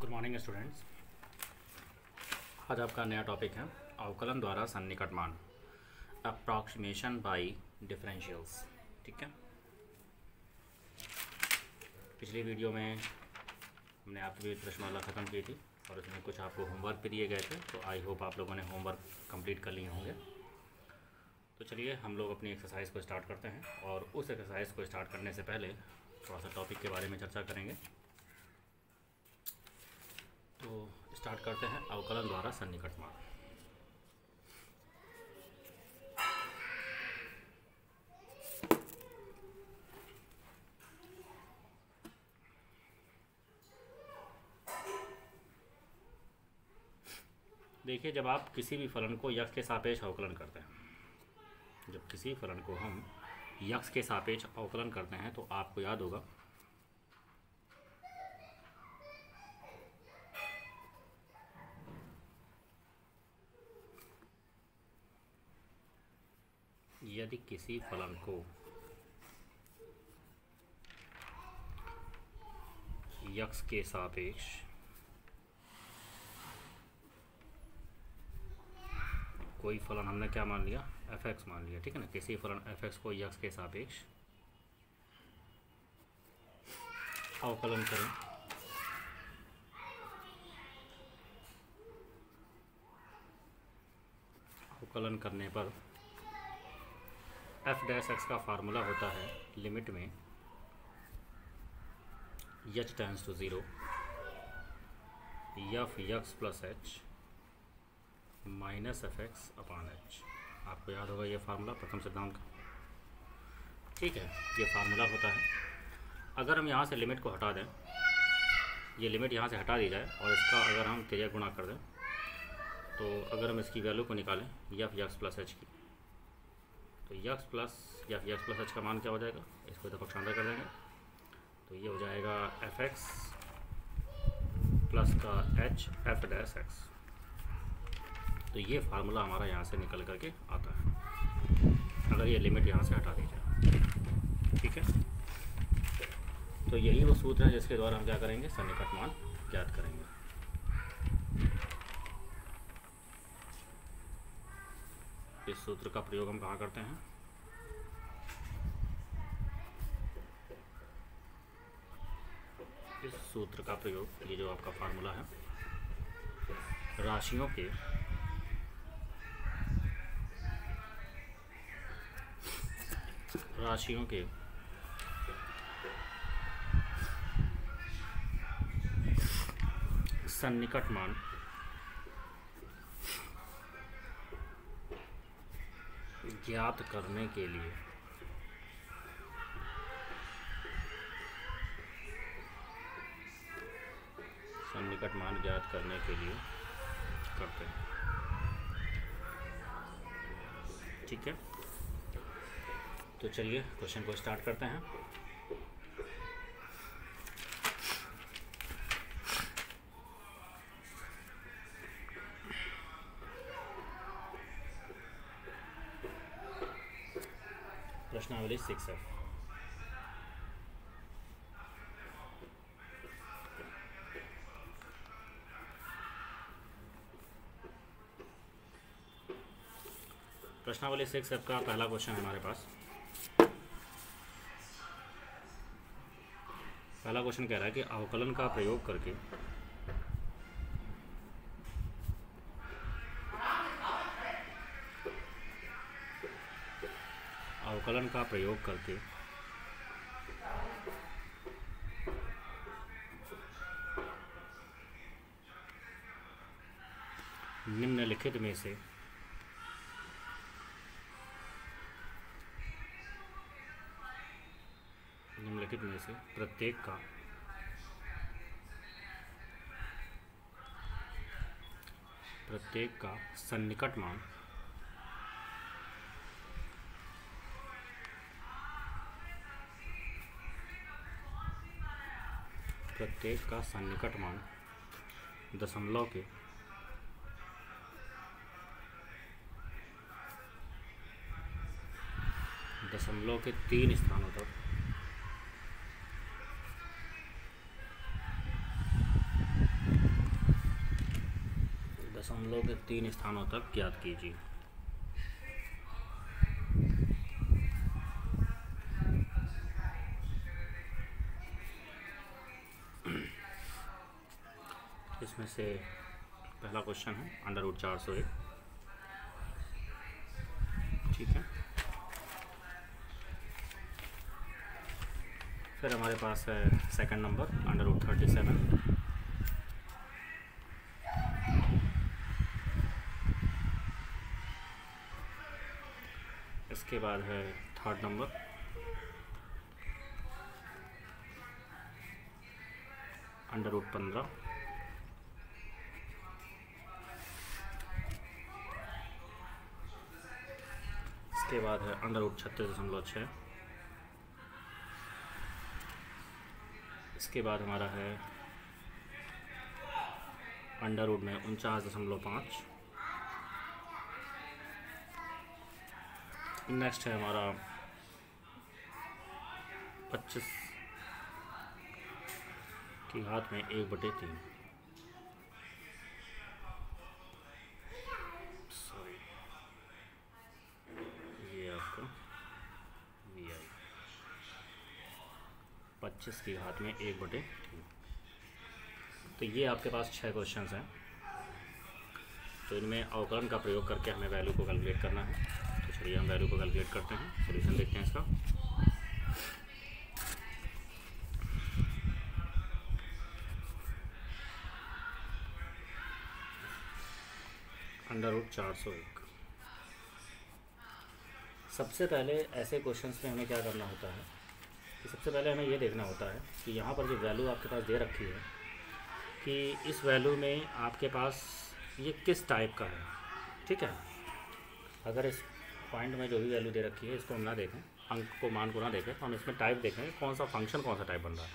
Good morning students. आज आपका नया टॉपिक है अवकलन द्वारा सन्निकट मान, अप्रॉक्सीमेशन बाय डिफरेंशियल्स। ठीक है, पिछली वीडियो में हमने आपकी प्रश्नमाला ख़त्म की थी और उसमें कुछ आपको होमवर्क भी दिए गए थे, तो आई होप आप लोगों ने होमवर्क कंप्लीट कर लिए होंगे। तो चलिए हम लोग अपनी एक्सरसाइज को स्टार्ट करते हैं और उस एक्सरसाइज को स्टार्ट करने से पहले थोड़ा सा टॉपिक के बारे में चर्चा करेंगे। तो स्टार्ट करते हैं अवकलन द्वारा सन्निकट मान। देखिए, जब आप किसी भी फलन को यक्ष के सापेक्ष अवकलन करते हैं, जब किसी फलन को हम यक्ष के सापेक्ष अवकलन करते हैं तो आपको याद होगा यदि किसी फलन को यक्ष के सापेक्ष कोई फलन हमने क्या मान लिया, f(x) मान लिया। ठीक है ना, किसी फलन f(x) को यक्ष के सापेक्ष अवकलन करें अवकलन करने पर f' का फार्मूला होता है लिमिट में h tends to 0 f(x + h - f(x)/h। आपको याद होगा ये फार्मूला प्रथम सिद्धांत का। ठीक है, ये फार्मूला होता है। अगर हम यहाँ से लिमिट को हटा दें, ये लिमिट यहाँ से हटा दी जाए और इसका अगर हम तिर्यक गुणा कर दें, तो अगर हम इसकी वैल्यू को निकालें f(x + h) की, तो यक्स प्लस h का मान क्या हो जाएगा, इसको इधर पक्षांतर कर देंगे तो ये हो जाएगा f(x) प्लस का h f'(x)। तो ये फार्मूला हमारा यहाँ से निकल करके आता है अगर ये लिमिट यहाँ से हटा दी जाए। ठीक है, तो यही वो सूत्र है जिसके द्वारा हम क्या करेंगे, सन्निकट मान ज्ञात करेंगे। इस सूत्र का प्रयोग हम कहाँ करते हैं, इस सूत्र का प्रयोग, ये जो आपका फार्मूला है, राशियों के सन्निकट मान ज्ञात करने के लिए करते हैं। ठीक है, तो चलिए क्वेश्चन को स्टार्ट करते हैं। प्रश्नावली 6F। प्रश्नावली 6F का पहला क्वेश्चन हमारे पास। पहला क्वेश्चन कह रहा है कि अवकलन का प्रयोग करके निम्नलिखित में से प्रत्येक का सन्निकट मान दशमलव के 3 स्थानों तक दशमलव के 3 स्थानों तक ज्ञात कीजिए। इसमें से पहला क्वेश्चन है √401। ठीक है, फिर हमारे पास है सेकंड नंबर √37। इसके बाद है थर्ड नंबर √15। इसके बाद है √36.6। इसके बाद हमारा है अंडर रूट में 49.5। नेक्स्ट है हमारा 25 की घात में 1/3। सॉरी, ये आपका VI 25 की घात में 1/3। तो ये आपके पास 6 क्वेश्चंस हैं। तो इनमें अवकलन का प्रयोग करके हमें वैल्यू को कैलकुलेट करना है। तो चलिए हम वैल्यू को कैलकुलेट करते हैं, सॉल्यूशन देखते हैं इसका। √401। सबसे पहले ऐसे क्वेश्चंस में हमें क्या करना होता है कि सबसे पहले हमें ये देखना होता है कि यहाँ पर जो वैल्यू आपके पास दे रखी है कि इस वैल्यू में आपके पास ये किस टाइप का है। ठीक है, अगर इस पॉइंट में जो भी वैल्यू दे रखी है इसको हम ना देखें, अंक को, मान को ना देखें, तो हम इसमें टाइप देखेंगे कौन सा फंक्शन कौन सा टाइप बन रहा है।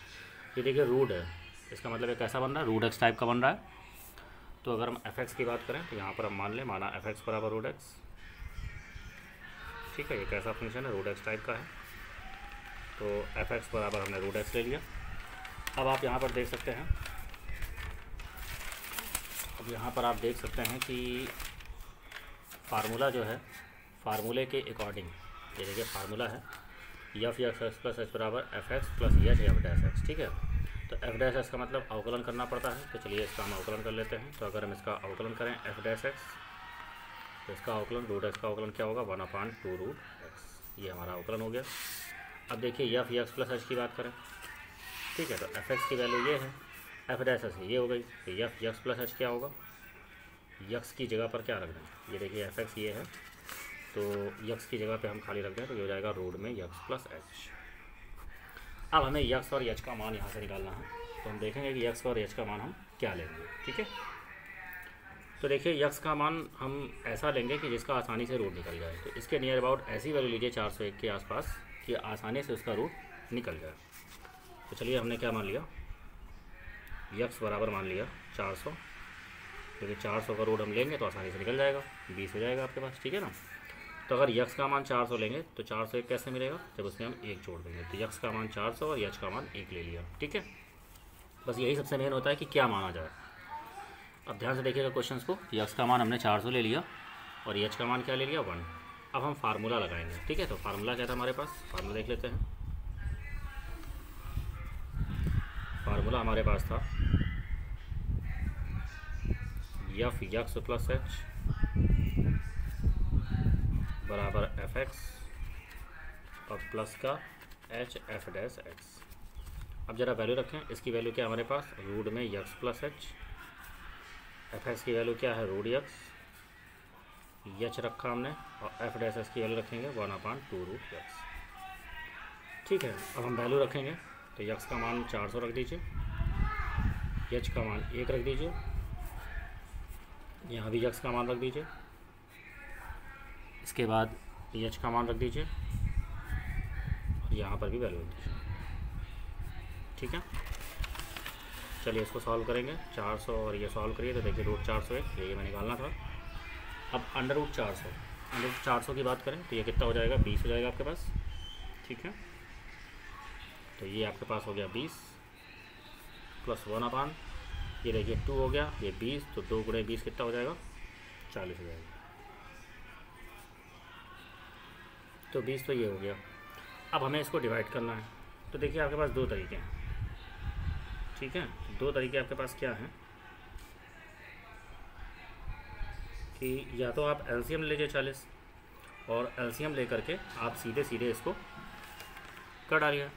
ये देखिए रूट है, इसका मतलब ये कैसा बन रहा है, √x टाइप का बन रहा है। तो अगर हम fx की बात करें तो यहाँ पर हम मान लें, माना fx बराबर √x। ठीक है, ये कैसा फंक्शन है, √x टाइप का है। तो fx बराबर हमने √x ले लिया। अब आप यहाँ पर देख सकते हैं, अब यहाँ पर आप देख सकते हैं कि फार्मूला जो है, फार्मूले के अकॉर्डिंग ये देखिए फार्मूला है f(x + h) बराबर fx + h f'(x). ठीक है, तो f'(x) का मतलब अवकलन करना पड़ता है। तो चलिए इसका हम अवकलन कर लेते हैं। तो अगर हम इसका अवकलन करें f'(x), तो इसका अवकलन √x का अवकलन क्या होगा, 1/2√x। ये हमारा अवकलन हो गया। अब देखिए f(x + h) की बात करें। ठीक है, तो fx की वैल्यू ये है, f'(x) ये हो गई। तो f(x + h) क्या होगा, यक्स की जगह पर क्या रख दें, ये देखिए fx ये है, तो यक्स की जगह पे हम खाली रख दें तो ये हो जाएगा रूट में x + h। अब हमें यक्स और एच का मान यहाँ से निकालना है। तो हम देखेंगे कि यक्स और एच का मान हम क्या लेंगे। ठीक है, तो देखिए यक्स का मान हम ऐसा लेंगे कि जिसका आसानी से रूट निकल जाए। तो इसके नियर अबाउट ऐसी वैल्यू लीजिए 401 के आसपास कि आसानी से उसका रूट निकल जाए। तो चलिए हमने क्या मान लिया, यक्स बराबर मान लिया 400, क्योंकि 400 का रूट हम लेंगे तो आसानी से निकल जाएगा, 20 हो जाएगा आपके पास। ठीक है ना, तो अगर यक्स का मान 400 लेंगे तो 401 कैसे मिलेगा, जब उसमें हम 1 जोड़ देंगे। तो यक्स का मान 400 और एच का मान 1 ले लिया। ठीक है, बस यही सबसे मेन होता है कि क्या माना जाए। अब ध्यान से देखिएगा क्वेश्चंस को, यक्स का मान हमने 400 ले लिया और एच का मान क्या ले लिया, 1। अब हम फार्मूला लगाएंगे। ठीक है, तो फार्मूला क्या था हमारे पास, फार्मूला देख लेते हैं। फार्मूला हमारे पास था f(x + h) बराबर fx और प्लस का h f'(x). अब ज़रा वैल्यू रखें, इसकी वैल्यू क्या है हमारे पास, रूट में x + h, fx की वैल्यू क्या है, √x, h रखा हमने, और f'(x) की वैल्यू रखेंगे 1/2√x। ठीक है, अब हम वैल्यू रखेंगे तो x का मान 400 रख दीजिए, h का मान 1 रख दीजिए, यहाँ भी x का मान रख दीजिए, इसके बाद h का मान रख दीजिए और यहाँ पर भी वैल्यू रख दीजिए। ठीक है, चलिए इसको सॉल्व करेंगे। 400 और ये सॉल्व करिए तो देखिए √401 ये मैंने निकालना था। अब √400 की बात करें तो ये कितना हो जाएगा, 20 हो जाएगा आपके पास। ठीक है, तो ये आपके पास हो गया 20 + 1/, ये देखिए 2 हो गया, ये 20, तो 2 गुणे 20 कितना हो जाएगा, 40 हो जाएगा। तो 20 तो ये हो गया। अब हमें इसको डिवाइड करना है। तो देखिए आपके पास दो तरीके हैं, ठीक है। दो तरीके आपके पास क्या हैं कि या तो आप एलसीएम ले लीजिए 40, और एलसीएम ले करके आप सीधे सीधे इसको कर डालिए,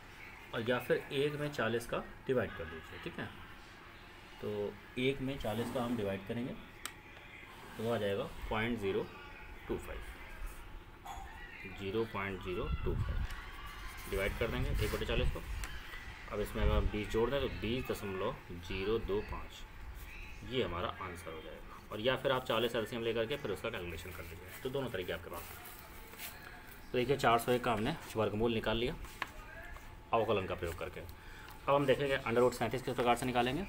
और या फिर 1 में 40 का डिवाइड कर दीजिए, ठीक है। तो 1 में 40 का हम डिवाइड करेंगे तो वो आ जाएगा 0.025, 0.025 डिवाइड कर देंगे 1/40 को। अब इसमें अगर हम 20 जोड़ दें तो 20.025 ये हमारा आंसर हो जाएगा। और या फिर आप 40 एलसीएम लेकर के फिर उसका कैलकुलेशन कर लीजिए। तो दोनों तरीके आपके पास हैं। तो देखिए 401 का हमने वर्गमूल निकाल लिया अवकलन का प्रयोग करके। अब हम देखेंगे √37 किस प्रकार से निकालेंगे।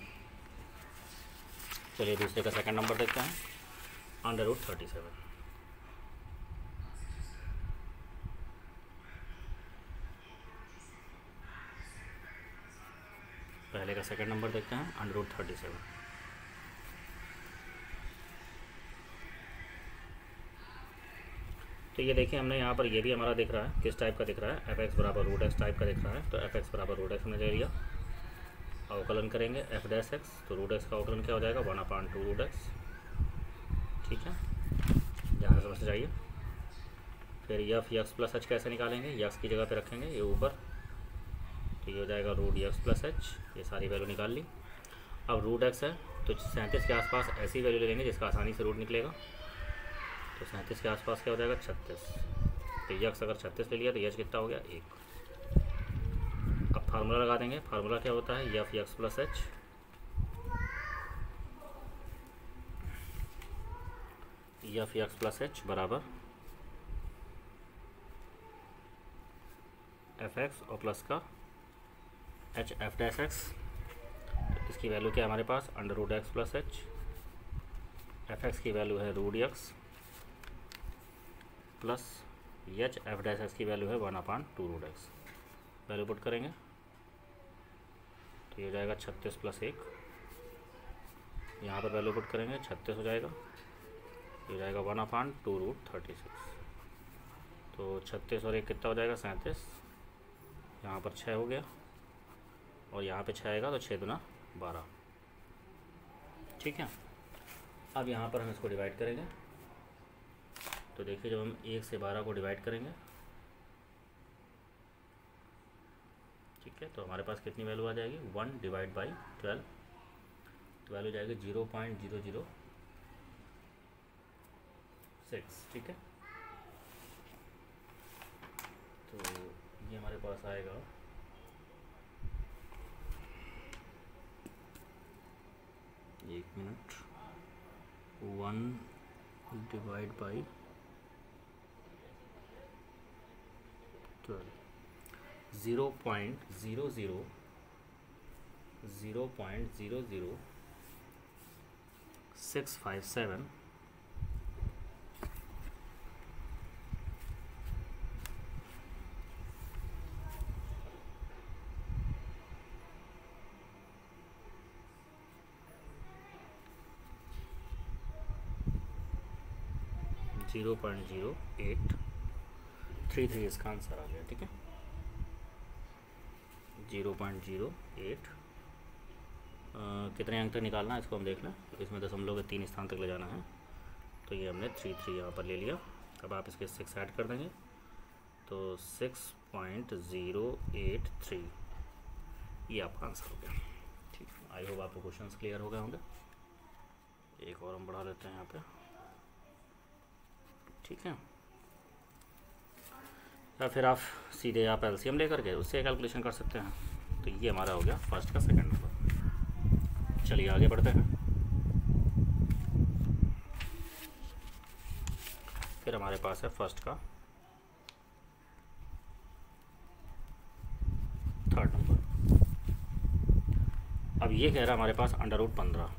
चलिए दूसरे का सेकंड नंबर देखते हैं, √37। पहले का सेकंड नंबर देखते हैं, √37। तो ये देखिए हमने यहाँ पर ये भी हमारा दिख रहा है, किस टाइप का दिख रहा है, f(x) बराबर √x टाइप का दिख रहा है। तो f(x) बराबर √x हमने ले लिया, अवकलन करेंगे f'(x), तो √x का अवकलन क्या हो जाएगा, 1/2√x, ठीक है, ध्यान से समझ जाइए। फिर f(x + h) कैसे निकालेंगे, यक्स की जगह पे रखेंगे ये ऊपर, तो ये हो जाएगा √x + h, ये सारी वैल्यू निकाल ली। अब √x है तो 37 के आसपास ऐसी वैल्यू ले लेंगे जिसका आसानी से रूट निकलेगा। तो 37 के आसपास क्या हो जाएगा, 36। तो यक्स अगर 36 ले लिया तो यच कितना हो गया, 1। अब फार्मूला लगा देंगे। फार्मूला क्या होता है, f(x + h), f(x + h) बराबर f(x) और प्लस का h f'(x). तो इसकी वैल्यू क्या है हमारे पास, √x + h, f(x) की वैल्यू है √x प्लस h f'(x) की वैल्यू है 1/2√x। वैल्यू पुट करेंगे तो ये हो जाएगा 36 + 1, यहाँ पर वैल्यू पुट करेंगे 36 हो जाएगा, ये हो जाएगा 1/2√36। तो 36 और 1 कितना हो जाएगा, 37, यहाँ पर 6 हो गया, और यहाँ पे 6 आएगा तो 6 दूना 12, ठीक है। अब यहाँ पर हम इसको डिवाइड करेंगे। तो देखिए जब हम 1 से 12 को डिवाइड करेंगे, ठीक है, तो हमारे पास कितनी वैल्यू आ जाएगी, 1/12, तो वैल्यू जाएगी 0.006, ठीक है। तो ये हमारे पास आएगा 1/12, 0.00657 0.0833 इसका आंसर आ गया, ठीक है। 0.08 कितने अंक तक निकालना है इसको हम देख लें। इसमें दशमलव के 3 स्थान तक ले जाना है, तो ये हमने 33 यहाँ पर ले लिया। अब आप इसके 6 ऐड कर देंगे तो 6.083 ये आपका आंसर हो गया, ठीक है। आई होप आपको क्वेश्चंस क्लियर हो गए होंगे। एक और हम बढ़ा लेते हैं यहाँ पे, ठीक है। या फिर आप सीधे आप एलसीएम लेकर के उससे कैलकुलेशन कर सकते हैं। तो ये हमारा हो गया फर्स्ट का सेकंड नंबर। चलिए आगे बढ़ते हैं। फिर हमारे पास है फर्स्ट का थर्ड नंबर। अब ये कह रहा है हमारे पास √15।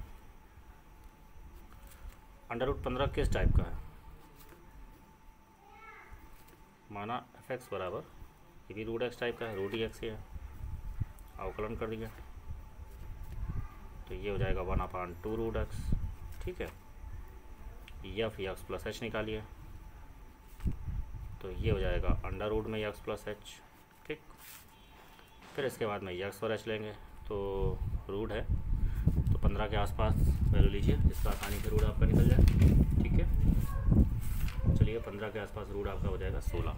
√15 किस टाइप का है, माना f(x) बराबर, ये भी √x टाइप का है, √x ही है, अवकलन कर दिया। तो ये हो जाएगा 1/2 रूट एक्स। ठीक है, एफ एक्स प्लस एच निकालिए, तो ये हो जाएगा अंडर रूट में एक्स प्लस एच। ठीक, फिर इसके बाद में एक्स और एच लेंगे, तो रूट है तो 15 के आसपास वैल्यू लीजिए, जिसका आसानी से रूट आपका निकल जाए। ठीक है, चलिए 15 के आसपास रूट आपका हो जाएगा 16,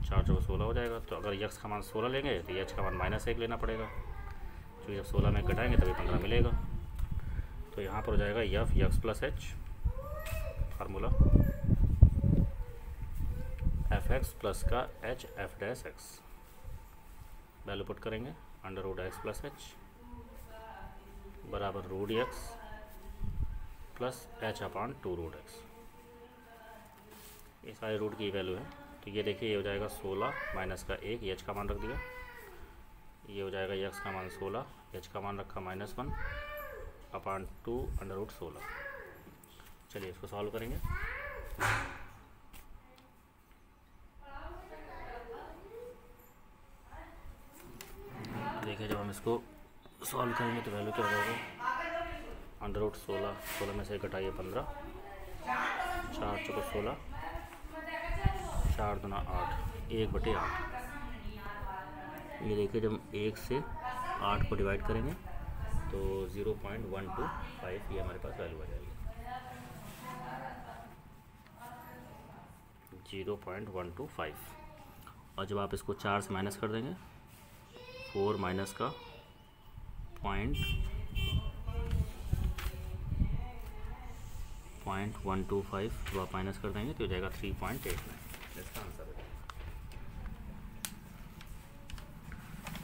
4 चौको 16 हो जाएगा। तो अगर यक्स का मान 16 लेंगे तो एच का मान -1 लेना पड़ेगा, क्योंकि जब 16 में घटाएंगे तभी 15 मिलेगा। तो यहाँ पर हो जाएगा f x plus h, formula f x plus का h f dash x, value put करेंगे under root x plus h बराबर root x plus h upon 2 root x. ये सारे रूट की वैल्यू है। तो ये देखिए, ये हो जाएगा 16 माइनस का 1, एच का मान रख दिया, ये हो जाएगा एक्स का मान 16, एच का मान रखा -1 अपॉन 2 अंडर रूट 16। चलिए इसको सॉल्व करेंगे। देखिए, जब हम इसको सॉल्व करेंगे तो वैल्यू क्या हो जाएगा, अंडर रूट 16, 16 में से घटाइए 15, 4 चौको 16, 4 दूना 8, 1/8। ये देखिए, जब 1 से 8 को डिवाइड करेंगे तो 0.125 ये हमारे पास वैल्यू आ जाएगी, 0.125। और जब आप इसको 4 से माइनस कर देंगे, 4 माइनस का 0.125 जब आप माइनस कर देंगे तो हो जाएगा 3.89, इसका आंसर है।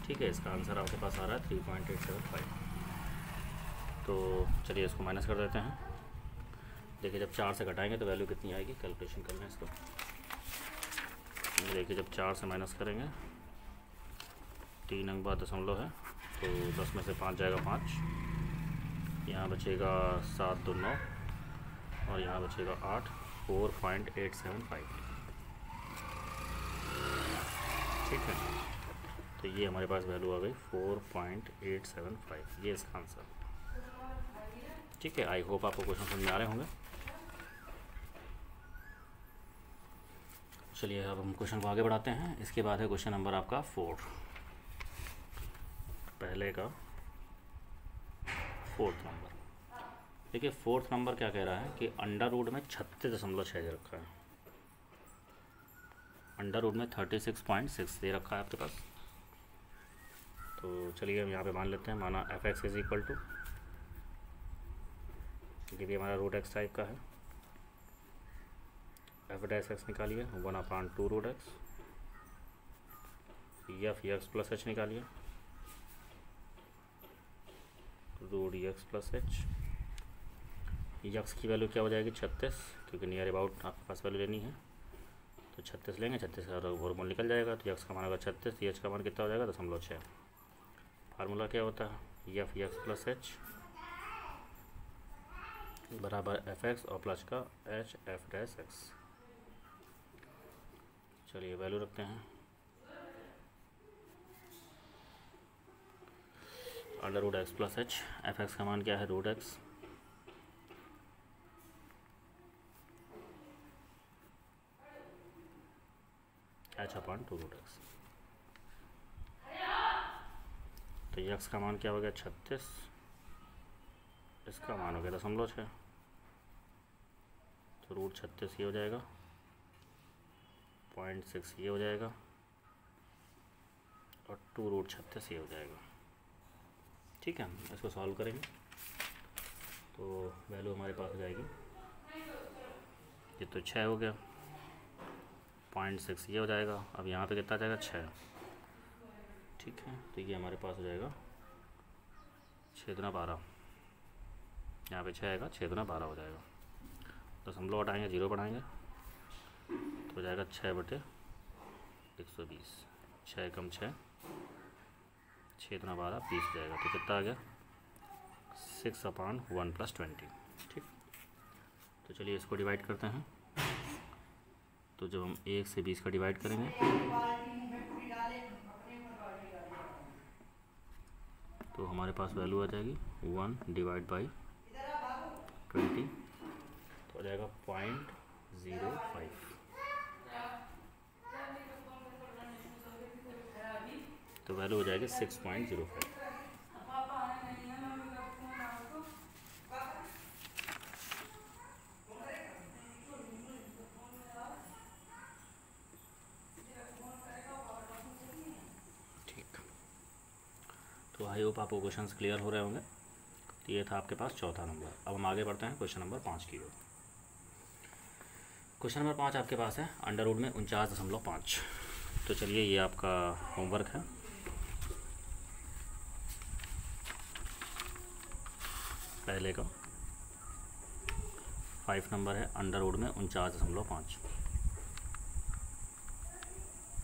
ठीक है, इसका आंसर आपके पास आ रहा है 3.875। तो चलिए इसको माइनस कर देते हैं। देखिए, जब 4 से घटाएंगे तो वैल्यू कितनी आएगी, कैलकुलेशन कर लें इसको। देखिए, जब 4 से माइनस करेंगे, 3 अंक बाद दशमलव है, तो 10 में से 5 जाएगा 5, यहाँ बचेगा 7 2 9 और यहाँ बचेगा 8, 4.875। ठीक है, तो ये हमारे पास वैल्यू आ गई 4.875, ये इसका आंसर। ठीक है, आई होप आपको क्वेश्चन समझ में आ रहे होंगे। चलिए अब हम क्वेश्चन को आगे बढ़ाते हैं। इसके बाद है क्वेश्चन नंबर आपका 4, पहले का 4th नंबर। देखिए 4th नंबर क्या कह रहा है कि अंडर रूट में 36.6 दे रखा है, अंडर रूट में 36.6 दे रखा है आपके पास। तो चलिए हम यहाँ पे मान लेते हैं, माना f x is equal to, ये भी हमारा रूट एक्स टाइप का है, एफ डैश एक्स निकालिए 1/2 root x, f x plus h निकालिए root x plus h. X की वैल्यू क्या हो जाएगी 36, क्योंकि नियर अबाउट आपके पास वैल्यू लेनी है, तो 36 लेंगे, 36 का वर्गमूल निकल जाएगा, तो एक्स का मान होगा 36, एच का मान कितना हो जाएगा 0.6। फार्मूला क्या होता है, एफ एक्स प्लस एच बराबर एफ एक्स और प्लस का एच एफ डैश एक्स। चलिए वैल्यू रखते हैं, under root x plus h, f x का मान क्या है root x, h upon 2 root x. तो एक्स का मान क्या हो गया 36, इसका मान हो गया 0.6, तो रूट 36 ये हो जाएगा, 0.6 ये हो जाएगा और 2 रूट 36 ये हो जाएगा। ठीक है, इसको सॉल्व करेंगे तो वैल्यू हमारे पास हो जाएगी, ये तो 6 हो गया, 0.6 ये हो जाएगा, अब यहाँ पे कितना जाएगा 6। ठीक है, तो ये हमारे पास हो जाएगा 6 दूना 12, यहाँ पे 6 आएगा, 6 दूना 12 हो जाएगा, दशमलव हटाएंगे 0 बढ़ाएंगे तो हो जाएगा 6/120, 6 कम 6, 6 दूना 12 20 हो जाएगा, तो कितना आ गया 6/1 + 20। ठीक, तो चलिए इसको डिवाइड करते हैं। तो जब हम 1 से 20 का डिवाइड करेंगे तो हमारे पास वैल्यू आ जाएगी 1 डिवाइड बाई 20, तो हो जाएगा 0.05। तो वैल्यू हो जाएगी 6.05। ठीक, तो आई होप आपको क्वेश्चंस क्लियर हो रहे होंगे। तो ये था आपके पास चौथा नंबर। अब हम आगे बढ़ते हैं क्वेश्चन नंबर 5 की ओर। क्वेश्चन नंबर 5 आपके पास है अंडर रूट में 49.5। तो चलिए ये आपका होमवर्क है। पहले का 5 नंबर है अंडर रूट में 49.5।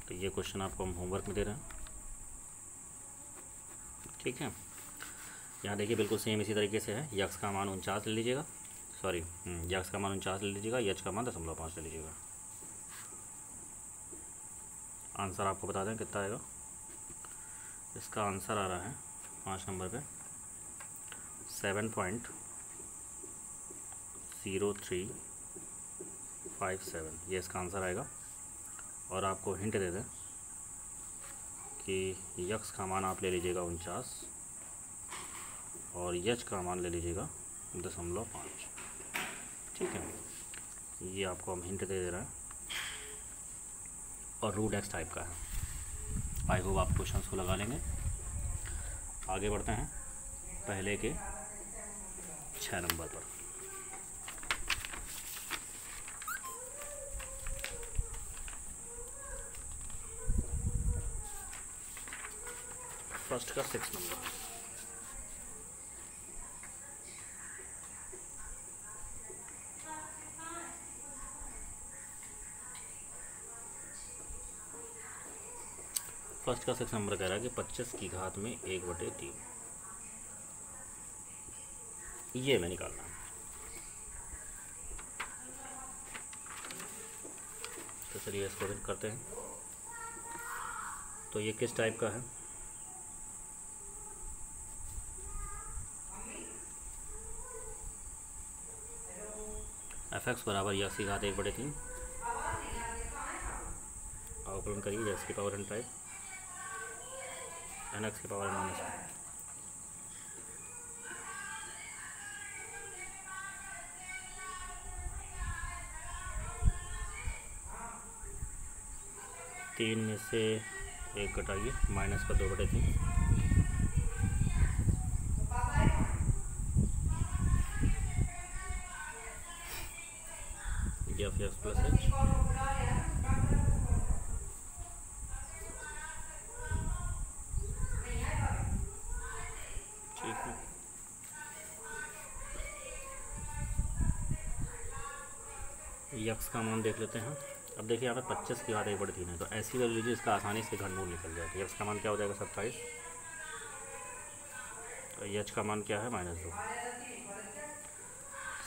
तो ये क्वेश्चन आपको हम होमवर्क में दे रहे हैं। ठीक है, यहाँ देखिए बिल्कुल सेम इसी तरीके से है। यक्स का मान 49 ले लीजिएगा, सॉरी यक्स का मान 49 ले लीजिएगा, यच का मान 0.5 ले लीजिएगा। आंसर आपको बता दें कितना आएगा। इसका आंसर आ रहा है 5 नंबर पे 7.0357, ये इसका आंसर आएगा। और आपको हिंट दे दें कि यक्स का मान आप ले लीजिएगा 49 और यच का मान ले लीजिएगा 0.5। ठीक है, ये आपको हम हिंट दे रहे हैं और रूट एक्स टाइप का है। आई होप आप क्वेश्चंस को लगा लेंगे। आगे बढ़ते हैं पहले के 6 नंबर पर। फर्स्ट का 6 नंबर। फर्स्ट का 6 नंबर कह रहा है कि 25 की घात में 1/3 ये मैं निकालना है। तो चलिए इसको फिर करते हैं। तो ये किस टाइप का है? fx बराबर यक्स की घात 1/3 अवकलन करिए एक्स की power n type n x की पावर n -1। तीन में से 1 घटाइए, माइनस का 2/3 एफ एक्स प्लस एच। ठीक है, यक्स का मान देख लेते हैं। अब देखिए यहाँ पे 25 की घात 1/3 है, तो ऐसी वैल्यू लीजिए इसका आसानी से घनमूल निकल जाए। तो यक्स का मान क्या हो जाएगा 27, तो एच का मान क्या है -2।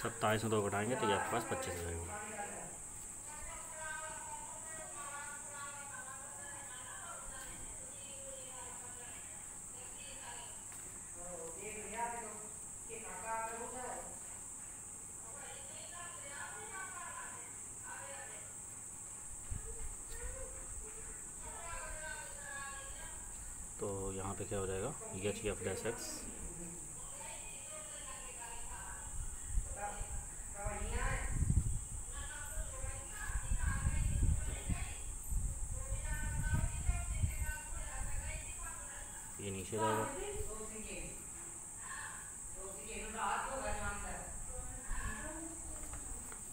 27 में 2 घटाएंगे तो ये आपके पास 25 रहेगा। तो यहाँ पे क्या हो जाएगा एच एफ डैश एक्स ये नीचे रहेगा,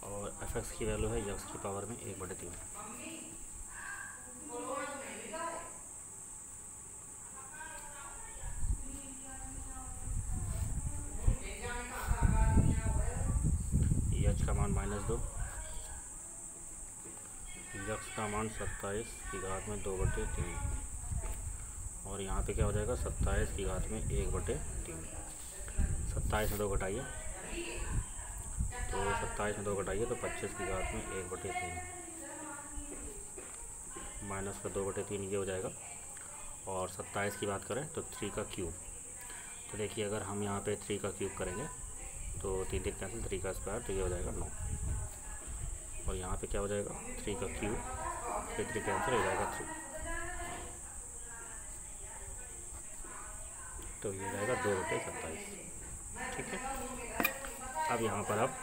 और एफ एक्स की वैल्यू है यक्स की पावर में 1/3। एच का मान -2, यक्स का मान 27 की घात में 2/3, और यहाँ पे क्या हो जाएगा 27 की घात में 1/3। 27 में 2 घटाइए, तो 27 में 2 घटाइए तो 25 की घात में 1/3 माइनस का 2/3 ये हो जाएगा। और 27 की बात करें तो 3 का क्यूब, तो देखिए अगर हम यहाँ पे 3 का क्यूब करेंगे तो 3 3 कैंसिल, 3 का स्क्वायर, तो ये हो जाएगा 9। और यहाँ पे क्या हो जाएगा 3 का क्यूब, 3 3 कैंसिल, हो जाएगा 3। तो ये हो जाएगा 2 बटे 27। ठीक है, अब यहाँ पर आप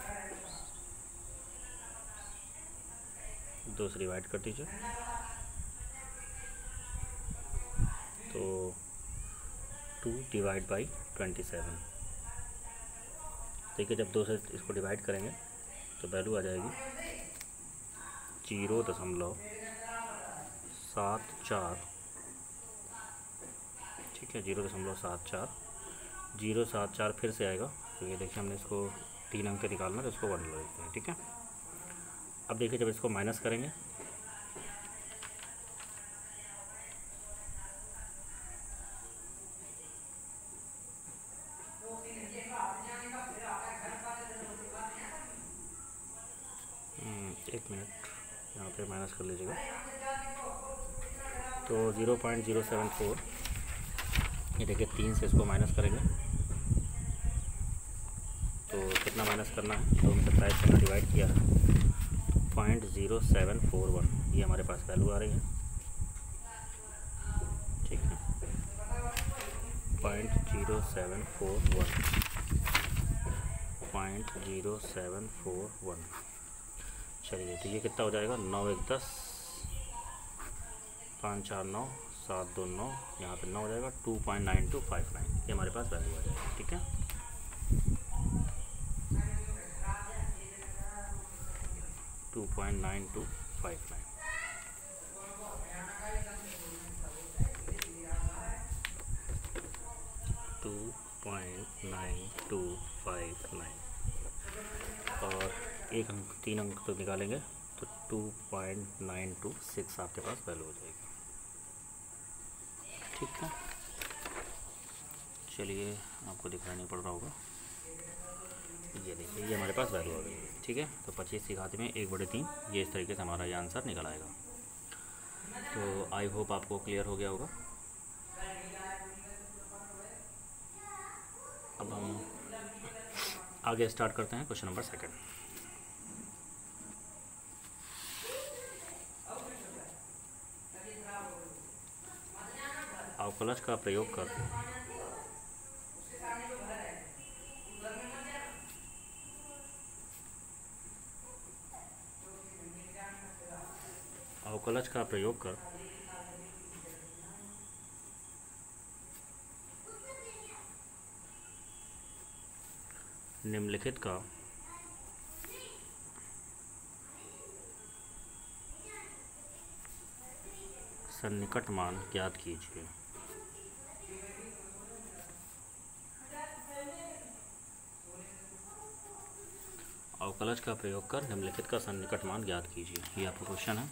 2 से डिवाइड कर दीजिए। तो 2 डिवाइड बाई 27। देखिए जब 2 से इसको डिवाइड करेंगे तो वैल्यू आ जाएगी 0.74। ठीक है, 0.74, 0.74 फिर से आएगा। तो ये देखिए हमने इसको 3 अंक के निकालना, तो इसको 1 ले लेते हैं। ठीक है, अब देखिए जब इसको माइनस करेंगे एक मिनट, यहाँ पे माइनस कर लीजिएगा। तो 0.074, ये देखिए 3 से इसको माइनस करेंगे तो कितना माइनस करना है, तो हमने 27 से डिवाइड किया है, 0.0741 ये हमारे पास वैल्यू आ रही है। ठीक है, 0.0741। चलिए, तो ये कितना हो जाएगा, 9 1 10, 5 4 9, 7 2 9, यहाँ पे 9 हो जाएगा 2.9259, ये हमारे पास वैल्यू आ जाएगा। ठीक है, टू 2.9259। और एक अंक 3 अंक तो निकालेंगे तो 2.926 आपके पास वैल्यू हो जाएगी। ठीक है, चलिए आपको दिखाई नहीं पड़ रहा होगा, ये देखिए ये हमारे पास वैल्यू आ गई। ठीक है, तो 25 की घात में 1/3, ये इस तरीके से हमारा ये आंसर निकल आएगा। तो आई होप आपको क्लियर हो गया होगा। अब हम आगे स्टार्ट करते हैं क्वेश्चन नंबर 2। अवकलज का प्रयोग कर निम्नलिखित का सन्निकट मान ज्ञात कीजिए। अवकलज का प्रयोग कर निम्नलिखित का सन्निकट मान ज्ञात कीजिए, ये आपका क्वेश्चन है।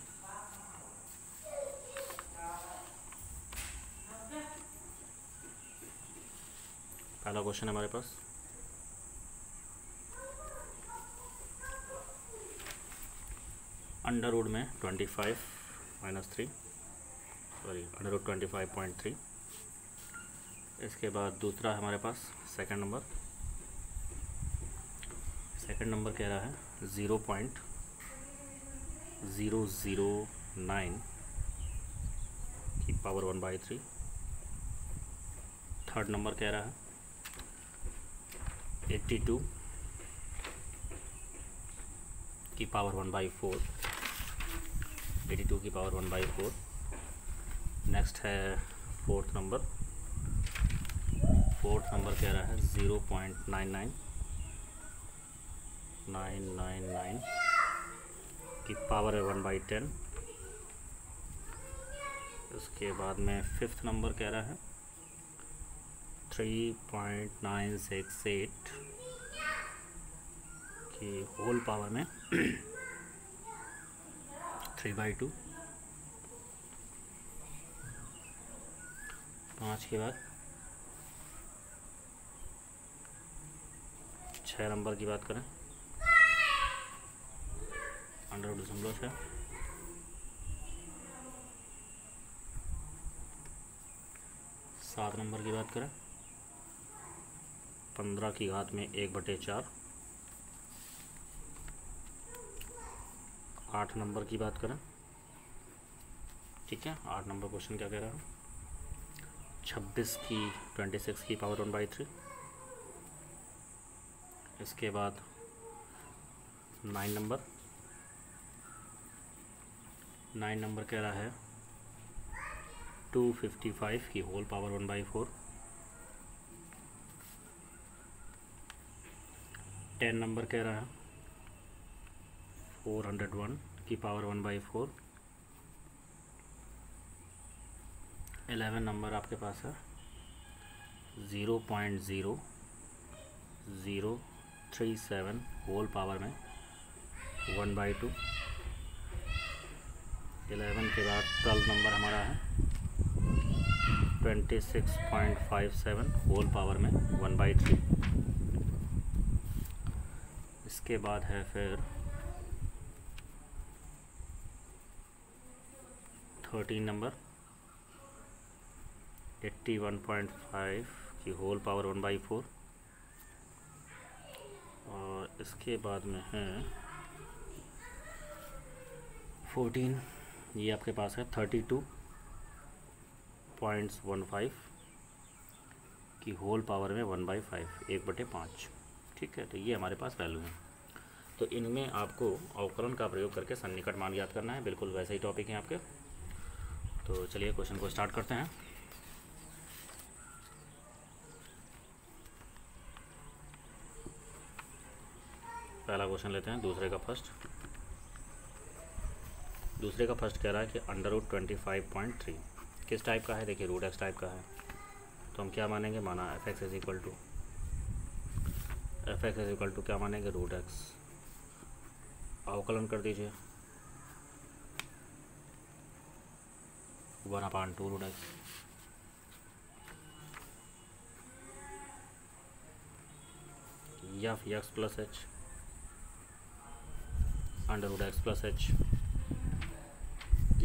पहला क्वेश्चन है हमारे पास, अंडर रूट में 25 - 3, अंडर रूट 25.3। इसके बाद दूसरा है हमारे पास सेकंड नंबर कह रहा है 0.009 की पावर 1/3। थर्ड नंबर कह रहा है 82 की पावर 1/4, 82 की पावर 1/4। नेक्स्ट है फोर्थ नंबर कह रहा है 0.99999 की पावर 1/10। उसके बाद में फिफ्थ नंबर कह रहा है 3.968 की होल पावर में 3/2। 5 के बाद 6 नंबर की बात करें, अंडर रूट 0.6। 7 नंबर की बात करें 15 की घात में 1/4। 8 नंबर की बात करें, ठीक है, 8 नंबर क्वेश्चन क्या कह रहा है, 26 की पावर 1/3। इसके बाद 9 नंबर कह रहा है 255 की होल पावर 1/4। 10 नंबर कह रहा है 401 की पावर 1/4। 11 नंबर आपके पास है 0.0037 होल पावर में 1/2। 11 के बाद 12 नंबर हमारा है 26.57 होल पावर में 1/3। इसके बाद है फिर 13 नंबर 81.5 की होल पावर 1/4। और इसके बाद में है 14, ये आपके पास है 32.15 की होल पावर में 1/5, 1/5। ठीक है, तो ये हमारे पास वैल्यू है। तो इनमें आपको अवकलन का प्रयोग करके सन्निकट मान याद करना है, बिल्कुल वैसे ही टॉपिक हैं आपके। तो चलिए क्वेश्चन को स्टार्ट करते हैं। पहला क्वेश्चन लेते हैं, दूसरे का फर्स्ट कह रहा है कि √25.3 किस टाइप का है, देखिए √x टाइप का है। तो हम क्या मानेंगे, माना f(x) इज इक्वल टू क्या मानेंगे, √x। अवकलन कर दीजिए 1/2 √x। या x plus h √x plus h।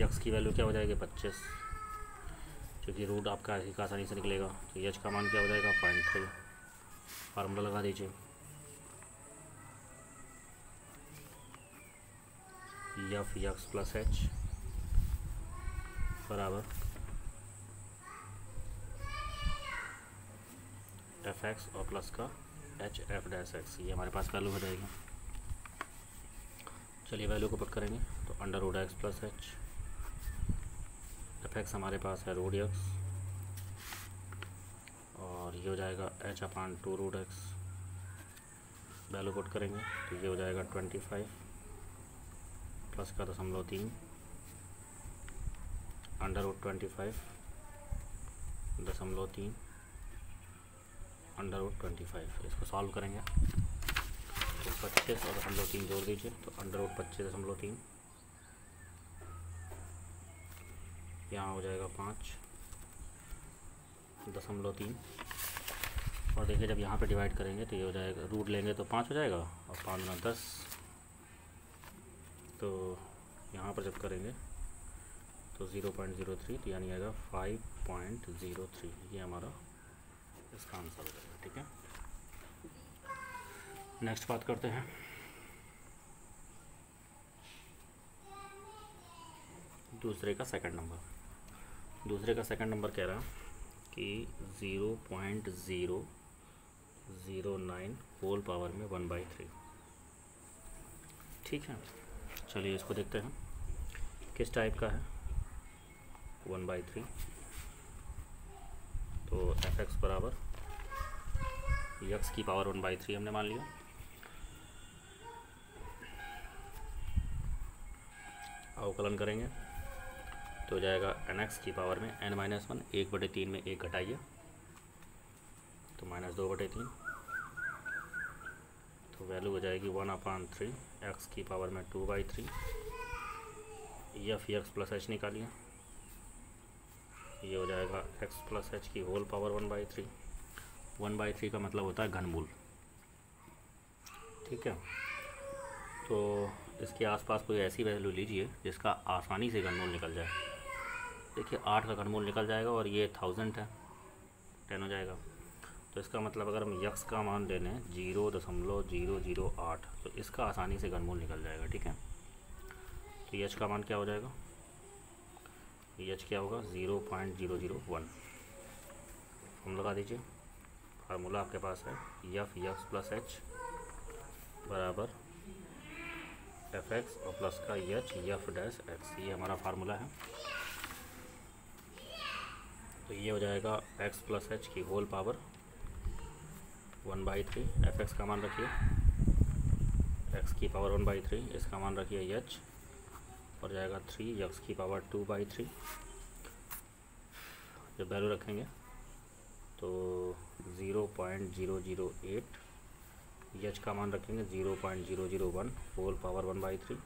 x की वैल्यू क्या हो जाएगी 25, क्योंकि रूट आपका ऐसी का आसानी से निकलेगा। तो h का मान क्या हो जाएगा 0.3। फार्मूला लगा दीजिए, f(x) प्लस h बराबर f(x) और प्लस का h(f)(x), ये हमारे पास वैल्यू हो जाएगी। चलिए वैल्यू को पुट करेंगे, तो √x प्लस h, f(x) हमारे पास है √x और ये हो जाएगा h/2 √x। वैल्यू पुट करेंगे तो ये हो जाएगा 25 प्लस का 0.3 √25 0.3 √25। इसको सॉल्व करेंगे तो 25 और 0.3 जोड़ दीजिए, तो √25.3 यहाँ हो जाएगा 5.3। और देखिए जब यहाँ पे डिवाइड करेंगे तो ये हो जाएगा, रूट लेंगे तो 5 हो जाएगा और 5 गुना 10। तो यहाँ पर जब करेंगे तो 0.03, तो यानी आएगा 5.03। ये हमारा इसका आंसर हो जाएगा। ठीक है, नेक्स्ट बात करते हैं। दूसरे का सेकंड नंबर कह रहा है कि 0.009 होल पावर में 1/3। ठीक है, चलिए इसको देखते हैं किस टाइप का है 1/3। तो f(x) बराबर x की पावर 1/3 हमने मान लिया। अवकलन करेंगे तो हो जाएगा nx की पावर में n-1, 1/3 में 1 घटाइए तो -2/3। तो वैल्यू हो जाएगी 1/3 x की पावर में 2/3। f(x) प्लस h निकालिए, ये हो जाएगा x प्लस h की होल पावर 1/3। 1/3 का मतलब होता है घनमूल। ठीक है, तो इसके आसपास कोई ऐसी वैल्यू लीजिए जिसका आसानी से घनमूल निकल जाए। देखिए 8 का घनमूल निकल जाएगा और ये 1000 है, 10 हो जाएगा। तो इसका मतलब अगर हम यक्स का मान ले लें 0.008 तो इसका आसानी से घनमूल निकल जाएगा। ठीक है, तो यच का मान क्या हो जाएगा, यच क्या होगा 0.001। हम लगा दीजिए, फार्मूला आपके पास है यफ यक्स प्लस एच बराबर एफ एक्स और प्लस का एच यफ डैश एक्स, ये हमारा फार्मूला है। तो ये हो जाएगा एक्स प्लस एच की होल पावर 1/3। एफ एक्स का मान रखिए एक्स की पावर 1/3, इसका मान रखिए एच और जाएगा 3 यक्स की पावर 2/3। जब वैल्यू रखेंगे तो 0.008, एच का मान रखेंगे 0.001 होल पावर 1/3,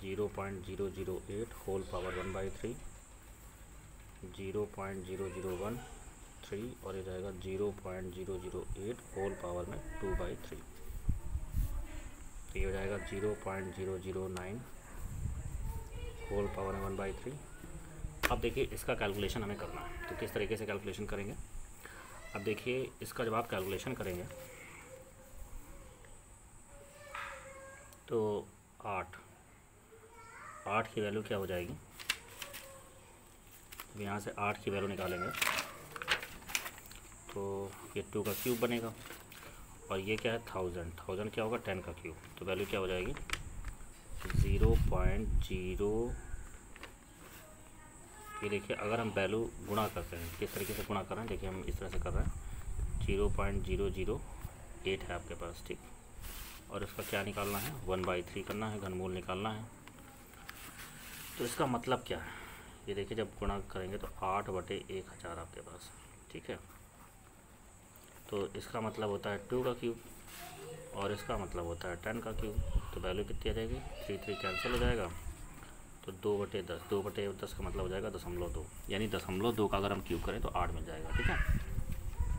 0.008 होल पावर 1/3, 0.0013 और ये जाएगा 0.008 होल पावर में 2/3। तो ये हो जाएगा 0.009 होल पावर में 1/3। अब देखिए इसका कैलकुलेशन हमें करना है, तो किस तरीके से कैलकुलेशन करेंगे। अब देखिए इसका जब आप कैलकुलेशन करेंगे तो 8 की वैल्यू क्या हो जाएगी, अब यहाँ से 8 की वैल्यू निकालेंगे तो ये 2 का क्यूब बनेगा और ये क्या है 1000 क्या होगा 10 का क्यूब, तो वैल्यू क्या हो जाएगी 0.0। ये देखिए अगर हम वैल्यू गुणा करते हैं, किस तरीके से गुणा कर रहे हैं, देखिए हम इस तरह से कर रहे हैं 0.008 है आपके पास, ठीक, और इसका क्या निकालना है 1/3 करना है, घनमूल निकालना है। तो इसका मतलब क्या है, ये देखिए जब गुणा करेंगे तो 8/1000 आपके पास, ठीक है। तो इसका मतलब होता है 2 का क्यूब और इसका मतलब होता है 10 का क्यूब। तो वैल्यू कितनी आ जाएगी 3 कैंसिल हो जाएगा, तो 2/10, 2/10 का मतलब हो जाएगा 0.2, यानी 0.2 का अगर हम क्यूब करें तो 8 मिल जाएगा। ठीक है,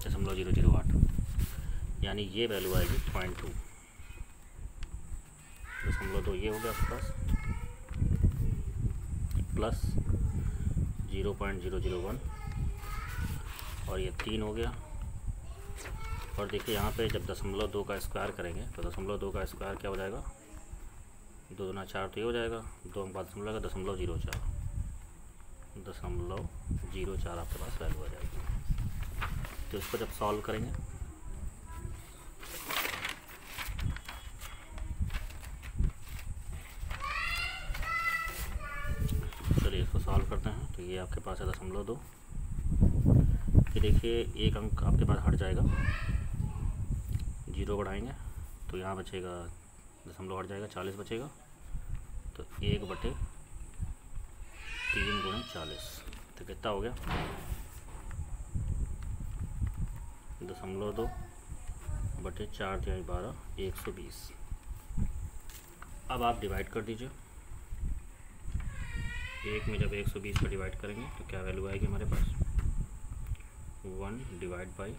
0.008 यानी ये वैल्यू आएगी 0.2, 0.2 ये हो गया आपके पास प्लस 0.001 और ये 3 हो गया। और देखिए यहाँ पे जब 0.2 का स्क्वायर करेंगे तो 0.2 का स्क्वायर क्या हो जाएगा 2 दूना 4 तो ये हो जाएगा, 2 के बाद 0.04 आपके पास वैल्यू आ जाएगी। तो इसको जब सॉल्व करेंगे चलिए इसको सॉल्व करते हैं। तो ये आपके पास है 0.2, ये देखिए एक अंक आपके पास हट जाएगा, 0 बढ़ाएंगे तो यहाँ बचेगा 0 हट जाएगा 40 बचेगा, तो 1/3 × 40 तो कितना हो गया 0.2/4 120। अब आप डिवाइड कर दीजिए, एक में जब 120 का डिवाइड करेंगे तो क्या वैल्यू आएगी हमारे पास 1/120।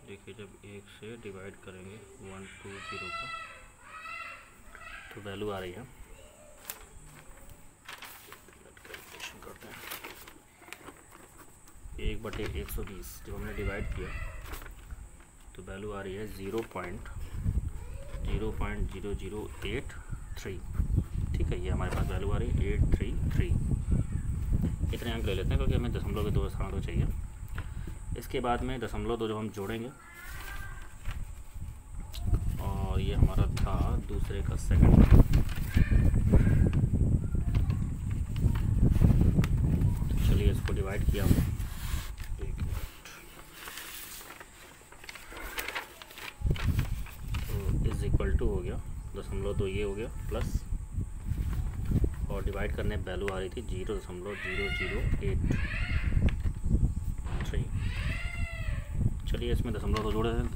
देखिए जब 1 से डिवाइड करेंगे 120 का तो वैल्यू आ रही है, कैलकुलेशन करते हैं, 1/120 जब हमने डिवाइड किया तो वैल्यू आ रही है 0.008 ठीक है, ये हमारे पास वैल्यू आ रही है 833। इतने अंक ले लेते हैं क्योंकि हमें 0.2 स्थान तो चाहिए। इसके बाद में 0.2 जब हम जोड़ेंगे और ये हमारा था दूसरे का सेकंड, चलिए इसको डिवाइड किया हमने, तो इज इक्वल टू हो गया 0.2 ये हो गया प्लस और डिवाइड करने वैल्यू आ रही थी 0.0083। चलिए इसमें 0.2 जोड़े हैं,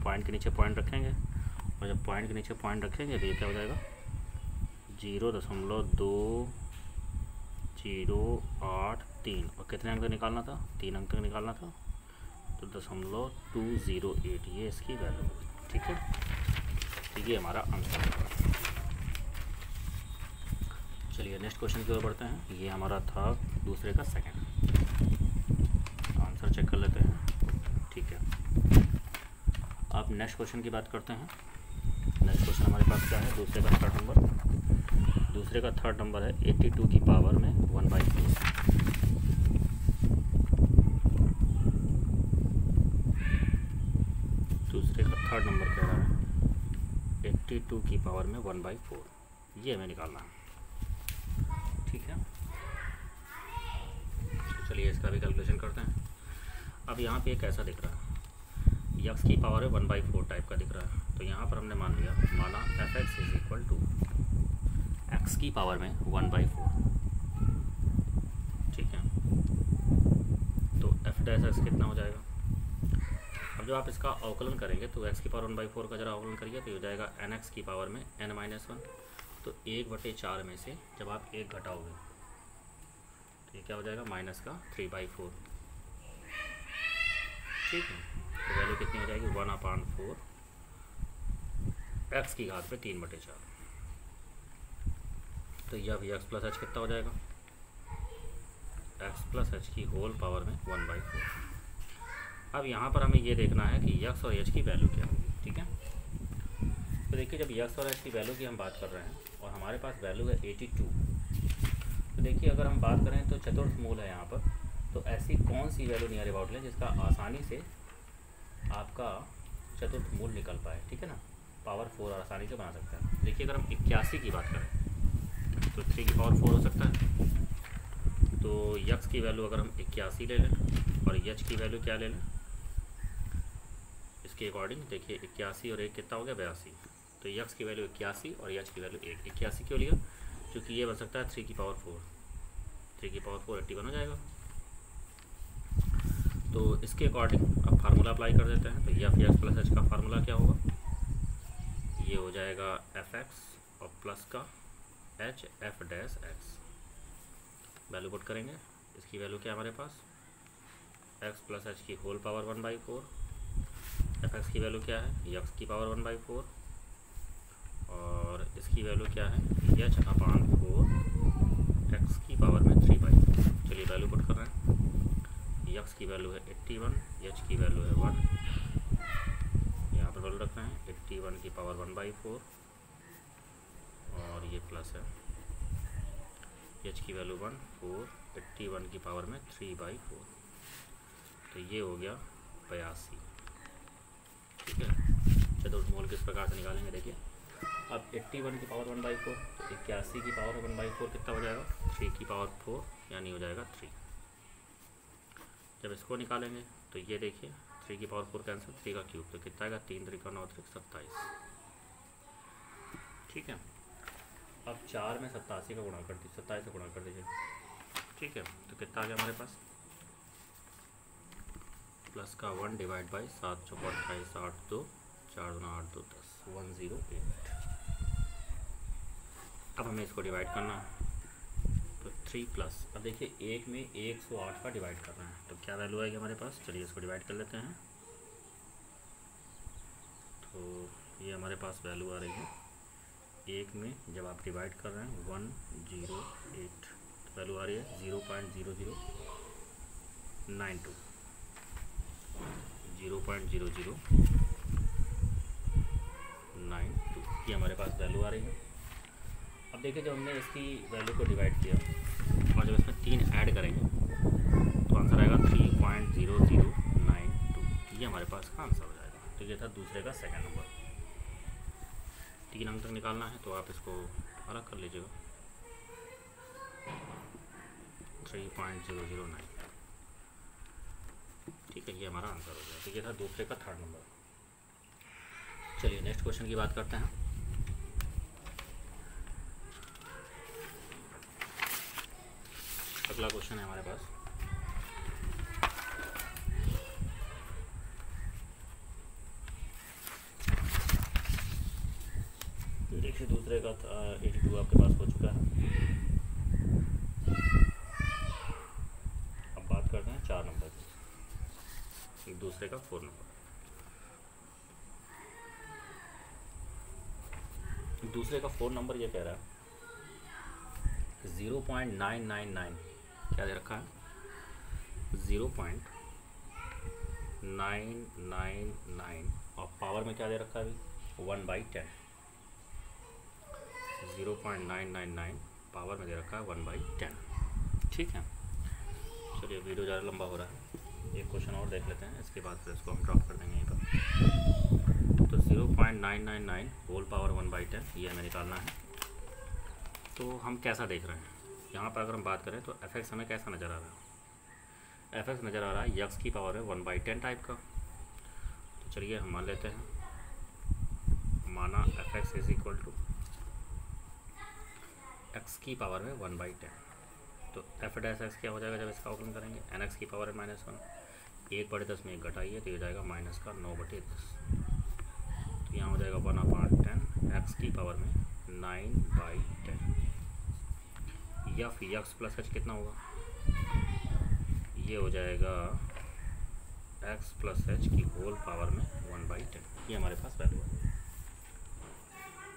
पॉइंट के नीचे पॉइंट रखेंगे और जब पॉइंट के नीचे पॉइंट रखेंगे तो ये क्या हो जाएगा 0.2083 और कितने अंक तक निकालना था 3 अंक तक निकालना था, तो 0.208 ये इसकी वैल्यू होगी। ठीक है, तो ये हमारा आंसर होगा। चलिए नेक्स्ट क्वेश्चन की ओर बढ़ते हैं। ये हमारा था दूसरे का सेकंड, आंसर चेक कर लेते हैं। ठीक है, अब नेक्स्ट क्वेश्चन की बात करते हैं। नेक्स्ट क्वेश्चन हमारे पास क्या है, दूसरे का थर्ड नंबर। दूसरे का थर्ड नंबर है 82 की पावर में 1/4। दूसरे का थर्ड नंबर कह रहा है 82 की पावर में 1/4, ये हमें निकालना है। ठीक है, तो चलिए इसका भी कैलकुलेशन करते हैं। अब यहाँ पे एक ऐसा दिख रहा है, यक्स की पावर है 1/4 टाइप का दिख रहा है। तो यहाँ पर हमने माना fx is equal to x की पावर में 1/4। ठीक है, तो f डैश x कितना हो जाएगा। अब जब आप इसका अवकलन करेंगे तो x की पावर 1/4 का जरा अवकलन करिए तो ये हो जाएगा nx की पावर में n-1। तो 1/4 में से जब आप 1 घटाओगे तो ये क्या हो जाएगा, माइनस का 3/4। ठीक है, तो वैल्यू कितनी हो जाएगी, 1/4 x की घात पे 3/4। तो यह भी x प्लस एच कितना हो जाएगा, x प्लस एच की होल पावर में 1/4। अब यहाँ पर हमें ये देखना है कि x और h की वैल्यू क्या होगी। ठीक है, तो देखिए जब x और h की वैल्यू की हम बात कर रहे हैं और हमारे पास वैल्यू है 82, तो देखिए अगर हम बात करें तो चतुर्थ मूल है यहाँ पर, तो ऐसी कौन सी वैल्यू नियर अबाउट लें जिसका आसानी से आपका चतुर्थ मूल निकल पाए। ठीक है ना, पावर 4 और आसानी से बना सकते हैं। देखिए अगर हम 81 की बात करें तो 3 की पावर 4 हो सकता है। तो यक्स की वैल्यू अगर हम 81 ले लें और यच की वैल्यू क्या ले लें इसके अकॉर्डिंग, देखिए 81 और 1 कितना हो गया, 82। तो यक्स की वैल्यू 81 और यच की वैल्यू 1। 81 क्यों लिया, क्योंकि ये बन सकता है 3 की पावर 4, 3 की पावर 4 81 हो जाएगा। तो इसके अकॉर्डिंग अब फार्मूला अप्लाई कर देते हैं। तो एफ एक्स प्लस एच का फार्मूला क्या होगा, ये हो जाएगा एफ एक्स और प्लस का h f dash x. Value put करेंगे, इसकी वैल्यू क्या है हमारे पास, एक्स प्लस एच की होल पावर 1/4। एफ एक्स की वैल्यू क्या है, यक्स की पावर 1/4 और इसकी वैल्यू क्या है, एच अपान 4 एक्स की पावर में 3/4। चलिए वैल्यू पुट कर रहे हैं। यक्स की वैल्यू है 81, एच की वैल्यू है 1, यहाँ पर वैल्यू रख रहे हैं 81 की पावर 1/4 और ये प्लस है एच की वैल्यू 1, 4, 81 की पावर में 3/4। तो ये हो गया 82। ठीक है, चतुर्थ मूल किस प्रकार से निकालेंगे, देखिए अब 81 की पावर 1/4, तो 81 की पावर 1/4 कितना हो जाएगा, 3 की पावर 4 यानी हो जाएगा 3। जब इसको निकालेंगे तो ये देखिए 3 की पावर 4 कैंसिल, 3 का क्यूब तो कितना आएगा, 3 3 9 3 27। ठीक है, अब 4 में 87 का गुणा कर दीजिए, 27 से गुणा कर दीजिए। ठीक है, तो कितना आ गया हमारे पास, प्लस का 1 डिवाइड बाई 7 चौको 28 8 2 4 2 8 2 10 108। अब हमें इसको डिवाइड करना है तो 3 प्लस, अब देखिए एक में 108 का डिवाइड करना है तो क्या वैल्यू आएगी हमारे पास, चलिए इसको डिवाइड कर लेते हैं। तो ये हमारे पास वैल्यू आ रही है, एक में जब आप डिवाइड कर रहे हैं 108 तो वैल्यू आ रही है 0.0092, 0.0092 ये हमारे पास वैल्यू आ रही है। अब देखिए जब हमने इसकी वैल्यू को डिवाइड किया और जब इसमें 3 ऐड करेंगे तो आंसर आएगा 3.0092, ये हमारे पास का आंसर हो जाएगा। तो ये था दूसरे का सेकंड नंबर। 3 अंक तक निकालना है तो आप इसको अलग कर लीजिएगा, 3.009। ठीक है, ये हमारा आंसर हो गया। तो ये था दूसरे का थर्ड नंबर। चलिए नेक्स्ट क्वेश्चन की बात करते हैं। अगला क्वेश्चन है हमारे पास, देखिए दूसरे का 82 आपके पास हो चुका है। अब बात करते हैं 4 नंबर की। दूसरे का 4 नंबर। दूसरे का 4 नंबर ये कह रहा है 0.999 क्या दे रखा है, 0.999 और पावर में क्या दे रखा है अभी 1/10। 0.999 पावर में दे रखा है 1/10। ठीक है, चलिए वीडियो ज़्यादा लंबा हो रहा है, एक क्वेश्चन और देख लेते हैं, इसके बाद फिर इसको हम ड्रॉप कर देंगे यहीं पर। तो 0.999 होल पावर 1/10 ये हमें निकालना है। तो हम कैसा देख रहे हैं यहाँ पर, अगर हम बात करें तो fx हमें कैसा नज़र आ रहा है, fx नज़र आ रहा है x की पावर में 1/10 टाइप का। तो चलिए हम मान लेते हैं, माना fx is equal to x की पावर में 1/10। तो f डैश x क्या हो जाएगा जब इसका अवकलन करेंगे, nx की पावर है -1, 1/10 में 1 घटाइए तो ये जाएगा माइनस का 9/10। तो यहाँ हो जाएगा 1/10 x की पावर में 9/10। x प्लस h कितना होगा, ये हो जाएगा x प्लस h की होल पावर में 1/10। ये हमारे पास वैल्यू है।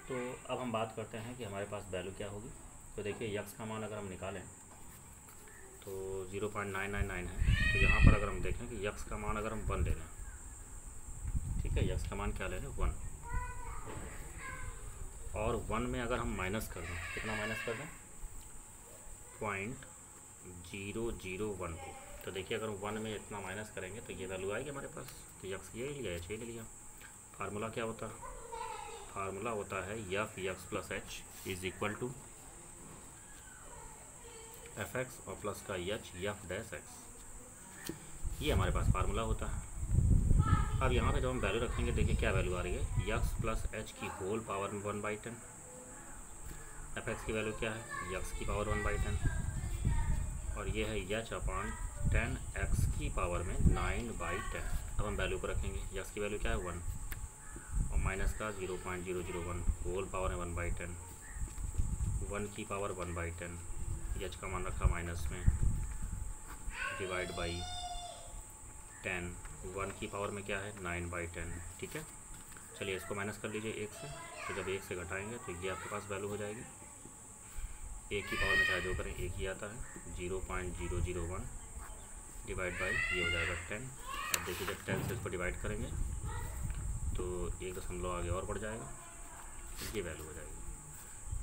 तो अब हम बात करते हैं कि हमारे पास वैल्यू क्या होगी। तो देखिए x का मान अगर हम निकालें तो 0.999 है। तो यहाँ पर अगर हम देखें कि x का मान अगर हम 1 ले लें, ठीक है, x का मान क्या ले लें 1, और 1 में अगर हम माइनस कर दें, कितना माइनस कर दें 0.001 को, तो देखिए अगर 1 में इतना माइनस करेंगे तो ये वैल्यू आएगी हमारे पास। तो x ये लिया, h ये ले लिया। फार्मूला क्या होता है, फार्मूला होता है f plus h is equal to fx और प्लस का h f डैश x, ये हमारे पास फार्मूला होता है। अब यहाँ पे जब हम वैल्यू रखेंगे, देखिए क्या वैल्यू आ रही है, x प्लस h की होल पावर में 1/10। fx की वैल्यू क्या है, x की पावर 1/10, और ये है h अपॉन 10x की पावर में 9/10। अब हम वैल्यू को रखेंगे, x की वैल्यू क्या है 1 और माइनस का 0.001 होल पावर है 1/10, 1 की पावर 1/10, h का मान रखा माइनस में, डिवाइड बाई 10, 1 की पावर में क्या है 9/10। ठीक है, चलिए इसको माइनस कर लीजिए 1 से। तो जब 1 से घटाएंगे तो ये आपके पास वैल्यू हो जाएगी, 1 की पावर में चाहे जो करें 1 ही आता है, 0.001 डिवाइड बाई ये हो जाएगा 10। अब देखिए जब 10 से इसको डिवाइड करेंगे तो 1 दशमलव आगे और बढ़ जाएगा, ये वैल्यू हो जाएगी,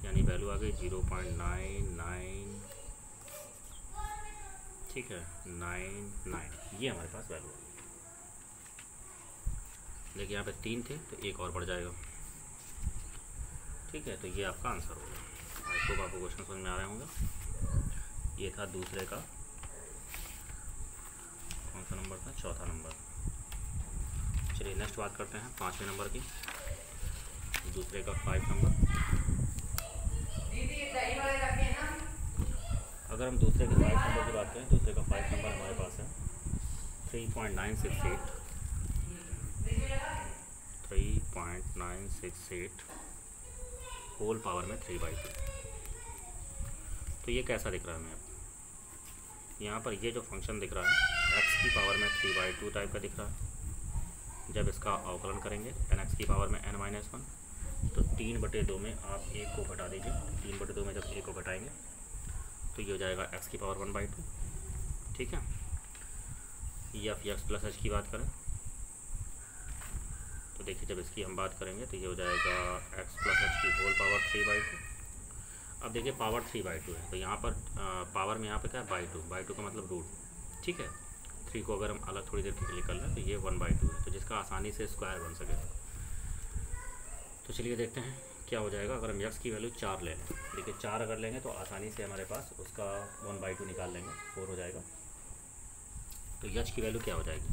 यानी वैल्यू आ गई 0.99, ठीक है 99, ये हमारे पास वैल्यू है। देखिए यहाँ पे 3 थे तो 1 और बढ़ जाएगा। ठीक है, तो ये आपका आंसर होगा। आई होप आपको क्वेश्चन समझ में आ रहे होंगे। ये था दूसरे का कौन सा नंबर था, चौथा नंबर। चलिए नेक्स्ट बात करते हैं 5वें नंबर की, दूसरे का 5 नंबर। अगर हम दूसरे के 5 नंबर की बात करें, दूसरे का 5 नंबर हमारे पास है 3.968 होल पावर में 3/2। तो ये कैसा दिख रहा है हमें, यहाँ पर ये जो फंक्शन दिख रहा है x की पावर में 3/2 टाइप का दिख रहा है। जब इसका अवकलन करेंगे nx की पावर में n-1, तो 3/2 में आप 1 को घटा दीजिए। 3/2 में जब 1 को घटाएंगे तो ये हो जाएगा x की पावर 1/2। ठीक है, f प्लस h की बात करें तो देखिए जब इसकी हम बात करेंगे तो ये हो जाएगा x प्लस h की होल पावर 3/2। अब देखिए पावर 3/2 है, तो यहाँ पर पावर में यहाँ पे क्या है 2 का मतलब रूट। ठीक है, 3 को अगर हम अलग थोड़ी देर के लिए कर लें तो ये 1/2 है, तो जिसका आसानी से स्क्वायर बन सके। तो चलिए देखते हैं क्या हो जाएगा अगर हम x की वैल्यू 4 ले लें। देखिए 4 अगर लेंगे तो आसानी से हमारे पास उसका 1/2 निकाल लेंगे, 4 हो जाएगा। तो h की वैल्यू क्या हो जाएगी,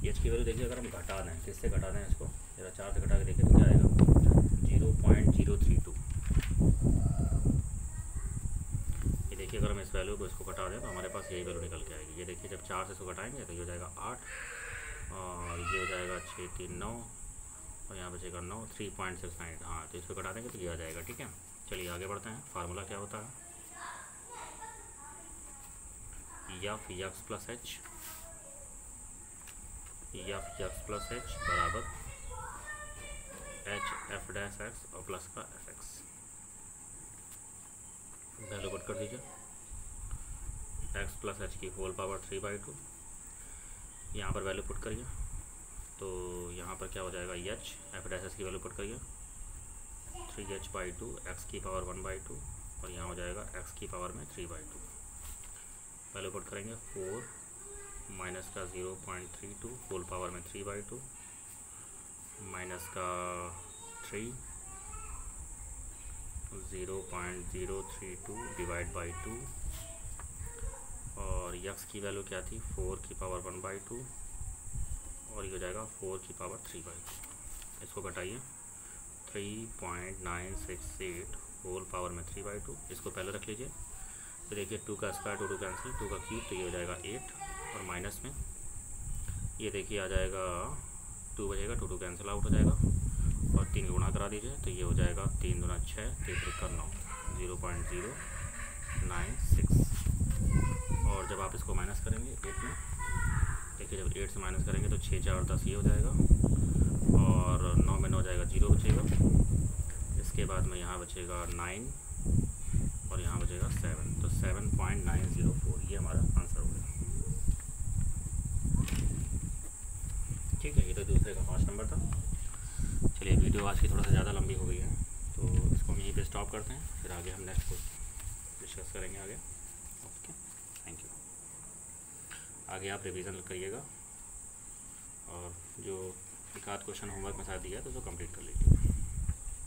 h की वैल्यू देखिए अगर हम घटा दें, किससे घटा दें इसको, जरा 4 से घटा के देखिए तो क्या आएगा 0.032। ये देखिए अगर हम इस वैल्यू को इसको घटा दें तो हमारे पास यही वैल्यू निकल के आएगी। ये देखिए जब 4 से इसको घटाएंगे तो ये हो जाएगा 8 और ये हो जाएगा 6 3 9 और यहाँ बचेगा 9 3.69। हाँ, तो इसको घटा देंगे तो ये आ जाएगा। ठीक है, चलिए आगे बढ़ते हैं। फार्मूला क्या होता है, f x plus h F x plus h बराबर एच एफ डैश एक्स और प्लस का एफ एक्स। वैल्यू पुट कर दीजिए, एक्स प्लस एच की होल पावर 3/2, यहाँ पर वैल्यू पुट करिए तो यहाँ पर क्या हो जाएगा, एच एफ डैश एच की वैल्यू पुट करिए 3h/2 एक्स की पावर 1/2 और यहाँ हो जाएगा एक्स की पावर में 3/2। वैल्यू पुट करेंगे 4 माइनस का 0.32 होल पावर में 3/2 माइनस का 3 0.032 डिवाइड बाई 2 और यक्स की वैल्यू क्या थी 4 की पावर 1/2 और ये हो जाएगा 4 की पावर 3/2। इसको घटाइए 3.968 होल पावर में 3/2, इसको पहले रख लीजिए। तो देखिए 2 का स्क्वायर 2 कैंसिल, 2 का क्यूब तो ये हो जाएगा 8 और माइनस में ये देखिए आ जाएगा 2 बचेगा, 2 कैंसिल आउट हो जाएगा और 3 गुणा करा दीजिए तो ये हो जाएगा 3 दूना 6 3 का 9 0.096। और जब आप इसको माइनस करेंगे 8 में, देखिए जब 8 से माइनस करेंगे तो 6 4 10 ये हो जाएगा और 9 में 9 जाएगा 0 बचेगा। इसके बाद में यहाँ बचेगा 9 और यहाँ बचेगा 7, तो 7.904 ये हमारा आंसर हो गया। ठीक है, ये तो दूसरे का 5 नंबर था। चलिए वीडियो आज की थोड़ा सा ज़्यादा लंबी हो गई है तो इसको हम यहीं पे स्टॉप करते हैं, फिर आगे हम नेक्स्ट को डिस्कस करेंगे आगे। Okay, thank you. आगे आप रिवीजन करिएगा और जो एक आध क्वेश्चन होमवर्क में साथ दिया तो उसको कंप्लीट कर लीजिए।